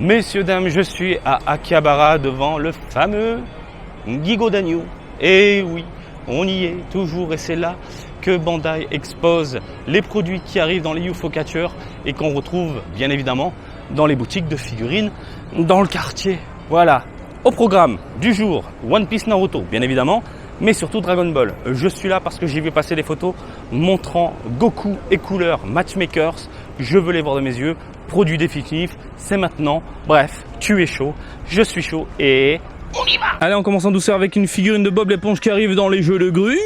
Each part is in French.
Messieurs, dames, je suis à Akihabara devant le fameux Gigo Danyu. Et oui, on y est toujours et c'est là que Bandai expose les produits qui arrivent dans les UFO Catchers et qu'on retrouve bien évidemment dans les boutiques de figurines dans le quartier. Voilà, au programme du jour, One Piece Naruto bien évidemment, mais surtout Dragon Ball. Je suis là parce que j'ai vu passer des photos montrant Goku et couleurs Matchmakers. Je veux les voir de mes yeux. Produit définitif, c'est maintenant. Bref, tu es chaud, je suis chaud et on y va. Allez, on commence en douceur avec une figurine de Bob l'éponge qui arrive dans les jeux de grue.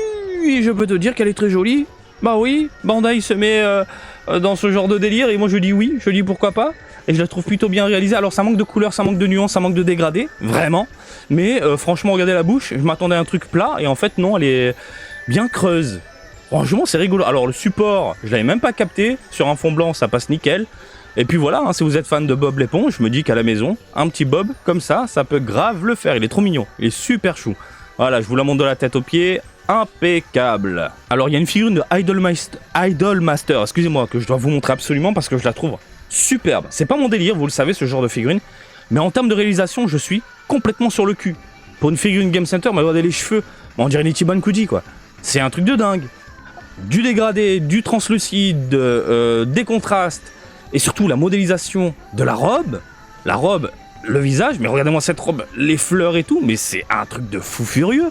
Et je peux te dire qu'elle est très jolie. Bah oui, Bandai se met dans ce genre de délire et moi je dis oui, je dis pourquoi pas. Et je la trouve plutôt bien réalisée. Alors ça manque de couleurs, ça manque de nuances, ça manque de dégradé, vraiment. Mais franchement, regardez la bouche, je m'attendais à un truc plat et en fait non, elle est bien creuse. Franchement, c'est rigolo. Alors le support, je l'avais même pas capté. Sur un fond blanc, ça passe nickel. Et puis voilà, hein, si vous êtes fan de Bob l'éponge, je me dis qu'à la maison, un petit Bob comme ça peut grave le faire. Il est trop mignon, il est super chou. Voilà, je vous la montre de la tête aux pieds, impeccable. Alors il y a une figurine de Idolmaster, excusez-moi, que je dois vous montrer absolument parce que je la trouve superbe. C'est pas mon délire, vous le savez, ce genre de figurine. Mais en termes de réalisation, je suis complètement sur le cul. Pour une figurine Game Center, regardez les cheveux, on dirait une Ichiban Kuji quoi. C'est un truc de dingue. Du dégradé, du translucide, des contrastes. Et surtout la modélisation de la robe, le visage, mais regardez-moi cette robe, les fleurs et tout, mais c'est un truc de fou furieux.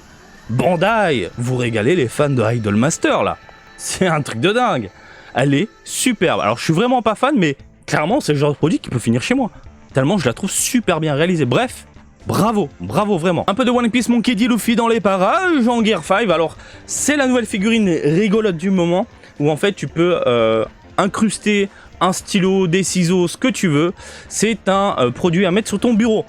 Bandai, vous régalez les fans de Idolmaster là. C'est un truc de dingue. Elle est superbe. Alors je suis vraiment pas fan, mais clairement c'est le genre de produit qui peut finir chez moi. Tellement je la trouve super bien réalisée. Bref, bravo vraiment. Un peu de One Piece Monkey D. Luffy dans les parages en Gear 5. Alors c'est la nouvelle figurine rigolote du moment, où en fait tu peux incruster un stylo, des ciseaux, ce que tu veux. C'est un produit à mettre sur ton bureau.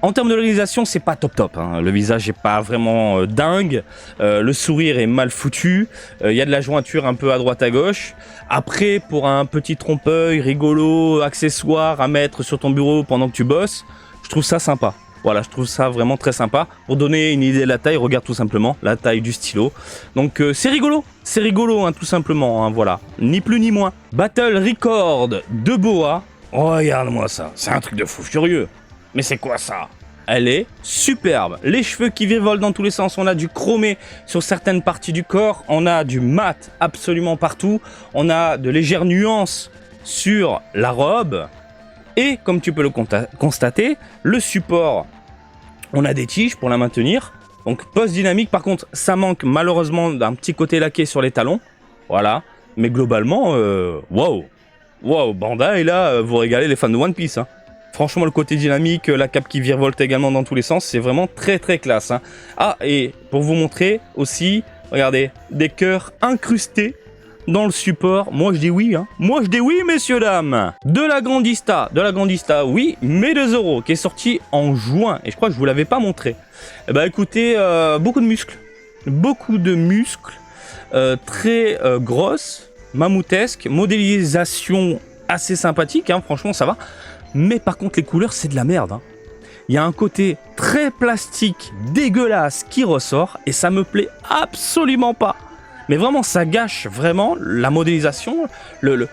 En termes de réalisation, c'est pas top hein. Le visage est pas vraiment dingue. Le sourire est mal foutu. Il y a de la jointure un peu à droite à gauche. Après, pour un petit trompe-l'œil rigolo, accessoire à mettre sur ton bureau pendant que tu bosses, je trouve ça sympa. Voilà, je trouve ça vraiment très sympa. Pour donner une idée de la taille, regarde tout simplement la taille du stylo. Donc c'est rigolo hein, tout simplement, hein, voilà. Ni plus ni moins. Battle Record de Boa. Oh, regarde-moi ça, c'est un truc de fou furieux. Mais c'est quoi ça? Elle est superbe. Les cheveux qui virevoltent dans tous les sens. On a du chromé sur certaines parties du corps. On a du mat absolument partout. On a de légères nuances sur la robe. Et comme tu peux le constater, le support, on a des tiges pour la maintenir. Donc post dynamique, par contre, ça manque malheureusement d'un petit côté laqué sur les talons. Voilà. Mais globalement, wow, Bandai, là, vous régalez les fans de One Piece. Hein. Franchement, le côté dynamique, la cape qui virevolte également dans tous les sens, c'est vraiment très classe. Hein. Ah, et pour vous montrer aussi, regardez, des cœurs incrustés dans le support. Moi je dis oui, hein. Moi je dis oui, messieurs dames. De la Grandista, oui, mais de Zoro, qui est sorti en juin, et je crois que je vous l'avais pas montré. Eh ben écoutez, beaucoup de muscles, très grosses, mammouthesques, modélisation assez sympathique, hein, franchement ça va. Mais par contre les couleurs c'est de la merde. Hein. Il y a un côté très plastique, dégueulasse qui ressort, et ça me plaît absolument pas. Mais vraiment, ça gâche vraiment la modélisation, le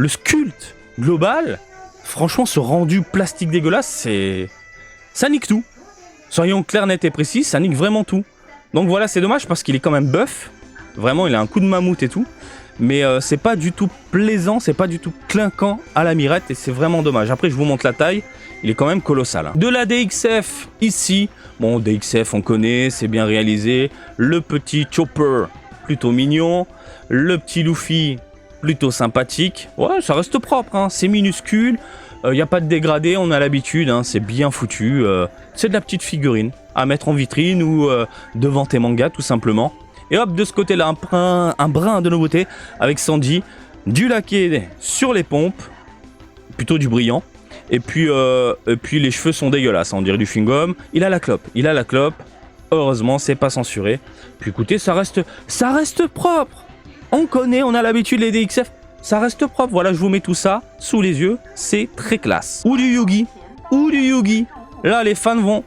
sculpte global. Franchement, ce rendu plastique dégueulasse, ça nique tout. Soyons clairs, nets et précis, ça nique vraiment tout. Donc voilà, c'est dommage parce qu'il est quand même buff. Vraiment, il a un coup de mammouth et tout. Mais c'est pas du tout plaisant, c'est pas du tout clinquant à la mirette et c'est vraiment dommage. Après, je vous montre la taille, il est quand même colossal. Hein. De la DXF ici. Bon, DXF, on connaît, c'est bien réalisé. Le petit Chopper, plutôt mignon, le petit Luffy plutôt sympathique, ouais ça reste propre, hein. C'est minuscule, y a pas de dégradé, on a l'habitude, hein. C'est bien foutu, c'est de la petite figurine à mettre en vitrine ou devant tes mangas tout simplement. Et hop, de ce côté là un brin de nouveauté avec Sandy, du laqué sur les pompes, plutôt du brillant, et puis les cheveux sont dégueulasses, on dirait du chewing-gum, il a la clope. Heureusement, c'est pas censuré. Puis écoutez, ça reste propre. On connaît, on a l'habitude les DXF. Ça reste propre. Voilà, je vous mets tout ça sous les yeux. C'est très classe. Ou du Yugi. Là, les fans vont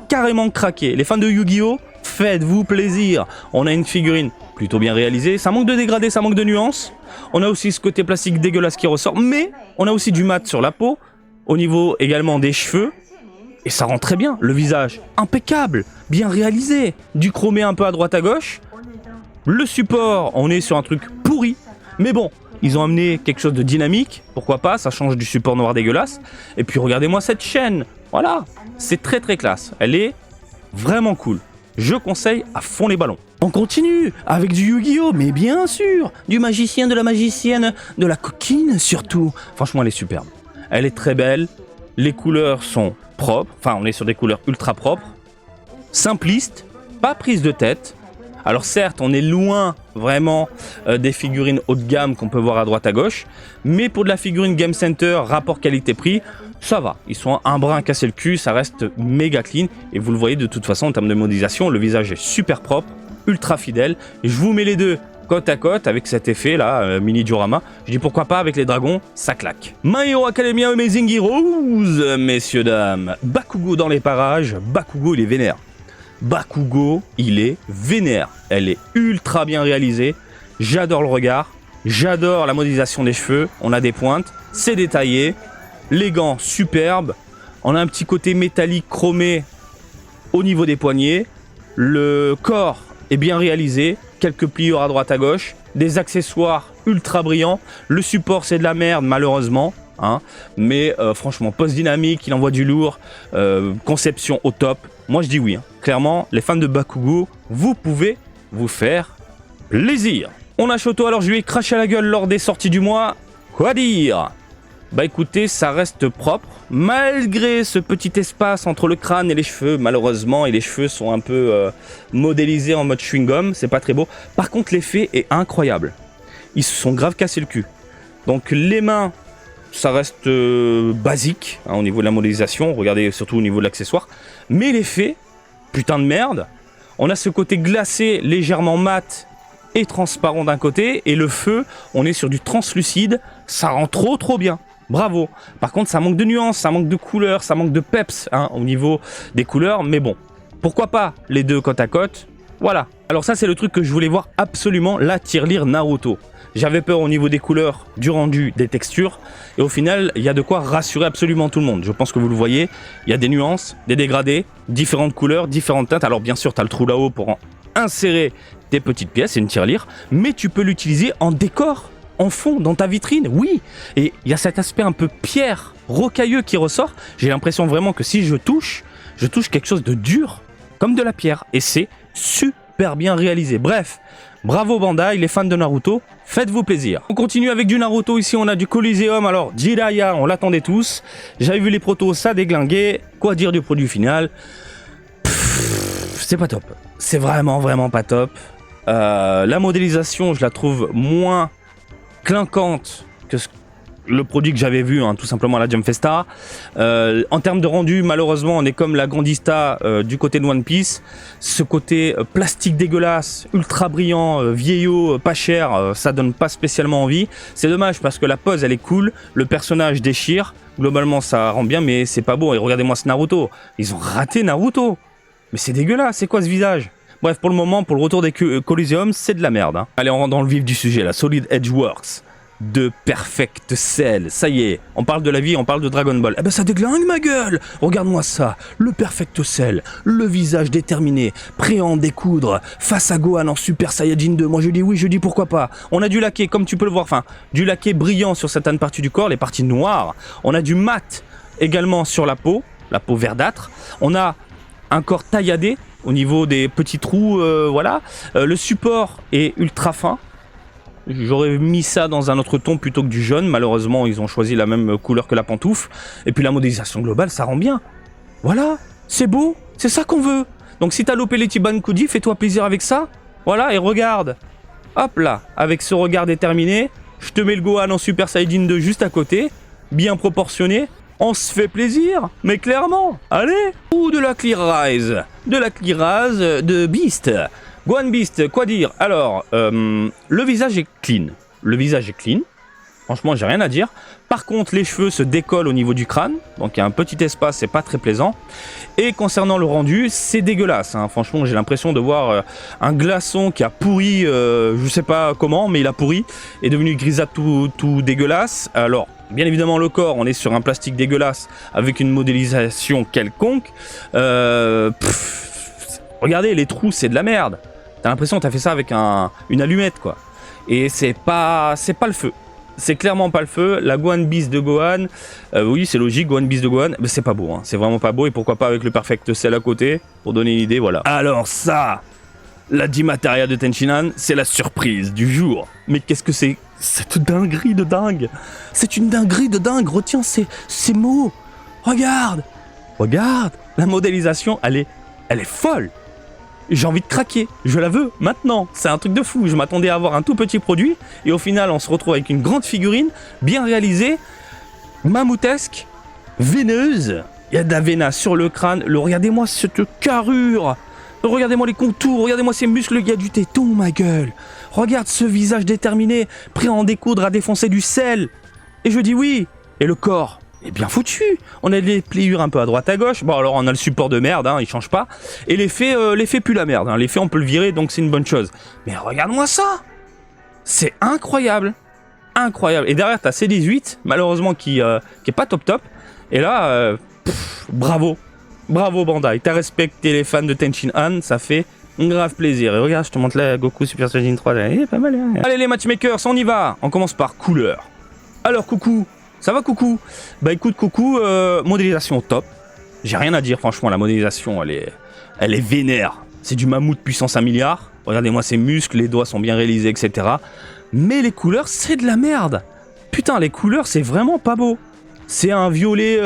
carrément craquer. Les fans de Yu-Gi-Oh, faites-vous plaisir. On a une figurine plutôt bien réalisée. Ça manque de dégradé, ça manque de nuances. On a aussi ce côté plastique dégueulasse qui ressort. Mais on a aussi du mat sur la peau. au niveau également des cheveux. Et ça rend très bien. Le visage, impeccable, bien réalisé. Du chromé un peu à droite à gauche. Le support, on est sur un truc pourri. Mais bon, ils ont amené quelque chose de dynamique. Pourquoi pas, ça change du support noir dégueulasse. Et puis regardez-moi cette chaîne. Voilà, c'est très très classe. Elle est vraiment cool. Je conseille à fond les ballons. On continue avec du Yu-Gi-Oh! Mais bien sûr, du magicien, de la magicienne, de la coquine surtout. Franchement, elle est superbe. Elle est très belle. Les couleurs sont propres. Enfin, on est sur des couleurs ultra propres. Simplistes, pas prise de tête. Alors certes, on est loin vraiment des figurines haut de gamme qu'on peut voir à droite à gauche. Mais pour de la figurine Game Center, rapport qualité-prix, ça va. Ils sont un brin cassé le cul, ça reste méga clean. Et vous le voyez de toute façon en termes de modélisation, le visage est super propre, ultra fidèle. Et je vous mets les deux côte à côte avec cet effet là, mini diorama. Je dis pourquoi pas avec les dragons, ça claque. My Hero Academia Amazing Heroes, messieurs dames. Bakugo dans les parages, Bakugo il est vénère. Bakugo, il est vénère. Elle est ultra bien réalisée. J'adore le regard. J'adore la modélisation des cheveux. On a des pointes. C'est détaillé. Les gants, superbes. On a un petit côté métallique chromé au niveau des poignets. Le corps est bien réalisé. Quelques pliures à droite à gauche. Des accessoires ultra brillants. Le support, c'est de la merde, malheureusement. Hein. Mais franchement, post dynamique, il envoie du lourd. Conception au top. Moi, je dis oui. Hein. Clairement, les fans de Bakugo, vous pouvez vous faire plaisir. On a Shoto, alors je lui ai craché à la gueule lors des sorties du mois. Quoi dire? Bah écoutez, ça reste propre. Malgré ce petit espace entre le crâne et les cheveux, malheureusement, et les cheveux sont un peu modélisés en mode chewing-gum. C'est pas très beau. Par contre, l'effet est incroyable. Ils se sont grave cassés le cul. Donc les mains, ça reste basique hein, au niveau de la modélisation. Regardez surtout au niveau de l'accessoire. Mais l'effet, putain de merde. On a ce côté glacé, légèrement mat et transparent d'un côté. Et le feu, on est sur du translucide. Ça rend trop bien. Bravo. Par contre, ça manque de nuances, ça manque de couleurs, ça manque de peps hein, au niveau des couleurs. Mais bon, pourquoi pas les deux côte à côte? Voilà. Alors ça, c'est le truc que je voulais voir absolument, la tirelire Naruto. J'avais peur au niveau des couleurs, du rendu, des textures. Et au final, il y a de quoi rassurer absolument tout le monde. Je pense que vous le voyez. Il y a des nuances, des dégradés, différentes couleurs, différentes teintes. Alors bien sûr, tu as le trou là-haut pour insérer tes petites pièces. C'est une tirelire. Mais tu peux l'utiliser en décor, en fond, dans ta vitrine. Oui. Et il y a cet aspect un peu pierre, rocailleux qui ressort. J'ai l'impression vraiment que si je touche quelque chose de dur, comme de la pierre. Et c'est super bien réalisé. Bref. Bravo Bandai, les fans de Naruto, faites-vous plaisir. On continue avec du Naruto, ici on a du Coliseum, alors Jiraiya, on l'attendait tous. J'avais vu les protos, ça déglinguait. Quoi dire du produit final? C'est pas top. C'est vraiment pas top. La modélisation, je la trouve moins clinquante que le produit que j'avais vu, hein, tout simplement à la Jump Festa. En termes de rendu, malheureusement, on est comme la Grandista du côté de One Piece. Ce côté plastique dégueulasse, ultra brillant, vieillot, pas cher, ça donne pas spécialement envie. C'est dommage parce que la pose, elle est cool, le personnage déchire. Globalement, ça rend bien, mais c'est pas beau. Et regardez-moi ce Naruto. Ils ont raté Naruto. Mais c'est dégueulasse, c'est quoi ce visage? Bref, pour le moment, pour le retour des Coliseum, c'est de la merde. Hein. Allez, on rentre dans le vif du sujet, la Solid Edge Works. De Perfect Cell, ça y est, on parle de la vie, on parle de Dragon Ball. Eh ben ça déglingue ma gueule. Regarde-moi ça, le Perfect Cell, le visage déterminé, prêt à en découdre, face à Gohan en Super Saiyajin 2. Moi je dis oui, je dis pourquoi pas. On a du laqué, comme tu peux le voir, enfin, du laqué brillant sur certaines parties du corps, les parties noires. On a du mat également sur la peau verdâtre. On a un corps tailladé au niveau des petits trous, voilà. Le support est ultra fin. J'aurais mis ça dans un autre ton plutôt que du jaune. Malheureusement, ils ont choisi la même couleur que la pantoufle. Et puis la modélisation globale, ça rend bien. Voilà, c'est beau, c'est ça qu'on veut. Donc si t'as loupé les Tiban Kudi, fais-toi plaisir avec ça. Voilà, et regarde. Hop là, avec ce regard déterminé, je te mets le Gohan en Super Saiyajin 2 juste à côté. Bien proportionné. On se fait plaisir, mais clairement. Allez. Ou de la Clear Rise. De la Clear Rise de Beast. Gohan Beast, quoi dire? Alors, le visage est clean. Le visage est clean. Franchement, j'ai rien à dire. Par contre, les cheveux se décollent au niveau du crâne. Donc, il y a un petit espace, c'est pas très plaisant. Et concernant le rendu, c'est dégueulasse. Hein. Franchement, j'ai l'impression de voir un glaçon qui a pourri, je sais pas comment, mais il a pourri. Est devenu grisâtre tout dégueulasse. Alors, Bien évidemment, le corps, on est sur un plastique dégueulasse avec une modélisation quelconque. Regardez, les trous, c'est de la merde. T'as l'impression que t'as fait ça avec une allumette, quoi. Et c'est pas le feu. C'est clairement pas le feu. La Gohan Beast de Gohan, oui, c'est logique, Gohan Beast de Gohan, mais c'est pas beau, hein. C'est vraiment pas beau. Et pourquoi pas avec le Perfect Cell à côté, pour donner une idée, voilà. Alors ça, la Dimateria de Tenshinhan, c'est la surprise du jour. Mais qu'est-ce que c'est? Cette dinguerie de dingue. C'est une dinguerie de dingue. Retiens ces mots. Regarde. La modélisation, elle est folle. J'ai envie de craquer. Je la veux maintenant. C'est un truc de fou. Je m'attendais à avoir un tout petit produit. Et au final, on se retrouve avec une grande figurine, bien réalisée, mammouthesque, veineuse. Il y a de la véna sur le crâne. Regardez-moi cette carrure. Regardez-moi les contours. Regardez-moi ces muscles. Il y a du téton, ma gueule. Regarde ce visage déterminé, prêt à en découdre, à défoncer du sel. Et je dis oui. Et le corps est bien foutu. On a des pliures un peu à droite à gauche. Bon, alors on a le support de merde, hein, il change pas. Et l'effet pue la merde. Hein. L'effet, on peut le virer, donc c'est une bonne chose. Mais regarde-moi ça. C'est incroyable. Incroyable. Et derrière, t'as C18, malheureusement, qui est pas top. Et là, bravo. Bravo Bandai. T'as respecté les fans de Tenshinhan, ça fait grave plaisir. Et regarde, je te montre là Goku Super Saiyajin 3. Il est pas mal. Hein. Allez les matchmakers, on y va. On commence par couleur. Alors coucou, ça va coucou? Bah écoute coucou, modélisation top. J'ai rien à dire, franchement, la modélisation, elle est vénère. C'est du mammouth puissance 1 milliard. Regardez-moi ces muscles, les doigts sont bien réalisés, etc. Mais les couleurs, c'est de la merde. Putain, les couleurs, c'est vraiment pas beau. C'est un violet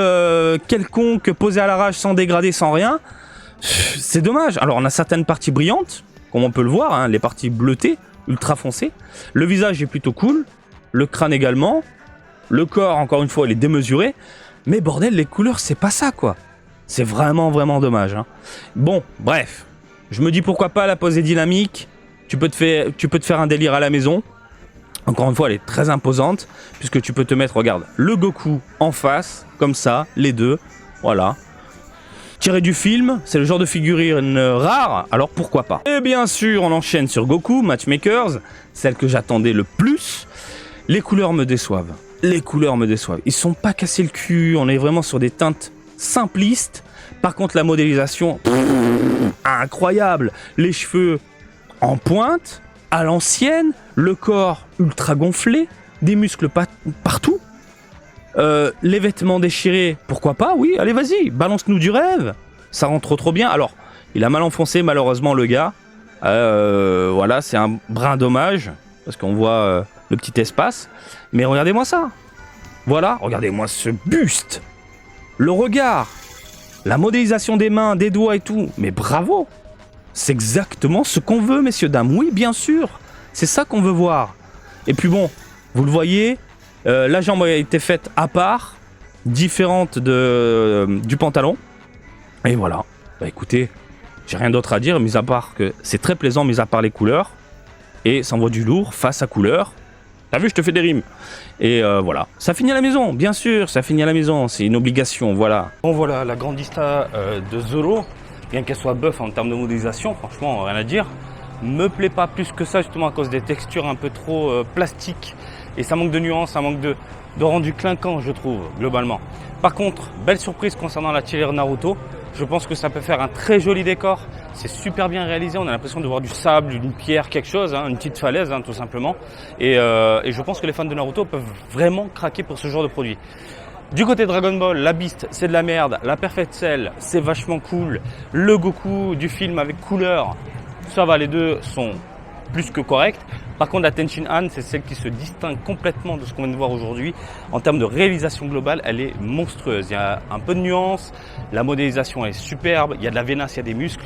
quelconque posé à l'arrache sans dégradé, sans rien. C'est dommage. Alors on a certaines parties brillantes, comme on peut le voir, hein, les parties bleutées, ultra foncées. Le visage est plutôt cool, le crâne également. Le corps, encore une fois, il est démesuré. Mais bordel, les couleurs, c'est pas ça, quoi. C'est vraiment dommage. Hein. Bon, bref. Je me dis pourquoi pas, la pose est dynamique. Tu peux te faire un délire à la maison. Encore une fois, elle est très imposante, puisque tu peux te mettre, regarde, le Goku en face, comme ça, les deux. Voilà. Tiré du film, c'est le genre de figurine rare, alors pourquoi pas. Et bien sûr, on enchaîne sur Goku, Matchmakers, celle que j'attendais le plus. Les couleurs me déçoivent. Ils sont pas cassés le cul, on est vraiment sur des teintes simplistes. Par contre, la modélisation, incroyable. Les cheveux en pointe, à l'ancienne, le corps ultra gonflé, des muscles partout. Les vêtements déchirés, pourquoi pas, oui, allez vas-y, balance-nous du rêve, ça rentre trop bien. Alors, il a mal enfoncé malheureusement le gars, voilà, c'est un brin dommage, parce qu'on voit le petit espace, mais regardez-moi ça, voilà, regardez-moi ce buste, le regard, la modélisation des mains, des doigts et tout, mais bravo, c'est exactement ce qu'on veut messieurs, dames, oui bien sûr, c'est ça qu'on veut voir. Et puis bon, vous le voyez, la jambe a été faite à part, différente du pantalon. Et voilà. Bah écoutez, j'ai rien d'autre à dire, mis à part que c'est très plaisant, mis à part les couleurs. Et ça envoie du lourd face à couleur. T'as vu, je te fais des rimes. Et voilà. Ça finit à la maison, bien sûr, ça finit à la maison. C'est une obligation, voilà. Bon voilà, la grandista de Zoro, bien qu'elle soit buff en termes de modélisation, franchement, rien à dire. Me plaît pas plus que ça, justement à cause des textures un peu trop plastiques. Et ça manque de nuances, ça manque de rendu clinquant, je trouve, globalement. Par contre, belle surprise concernant la tirelire Naruto. Je pense que ça peut faire un très joli décor. C'est super bien réalisé. On a l'impression de voir du sable, une pierre, quelque chose, hein, une petite falaise, hein, tout simplement. Et je pense que les fans de Naruto peuvent vraiment craquer pour ce genre de produit. Du côté de Dragon Ball, la Beast, c'est de la merde. La Perfect Cell, c'est vachement cool. Le Goku du film avec couleur, ça va, les deux sont plus que corrects. Par contre, la Tenshinhan, c'est celle qui se distingue complètement de ce qu'on vient de voir aujourd'hui. En termes de réalisation globale, elle est monstrueuse. Il y a un peu de nuance, la modélisation est superbe, il y a de la vénasse, il y a des muscles.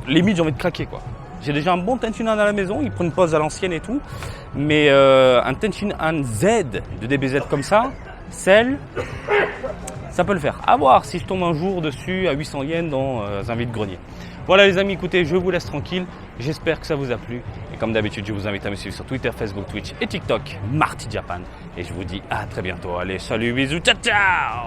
Limite, j'ai envie de craquer, quoi. J'ai déjà un bon Tenshinhan à la maison, il prend une pause à l'ancienne et tout. Mais un Tenshinhan Z de DBZ comme ça, celle, ça peut le faire. À voir si je tombe un jour dessus à 800 yens dans un vide-grenier. Voilà les amis, écoutez, je vous laisse tranquille. J'espère que ça vous a plu. Et comme d'habitude, je vous invite à me suivre sur Twitter, Facebook, Twitch et TikTok, Marty Japan. Et je vous dis à très bientôt. Allez, salut, bisous, ciao, ciao!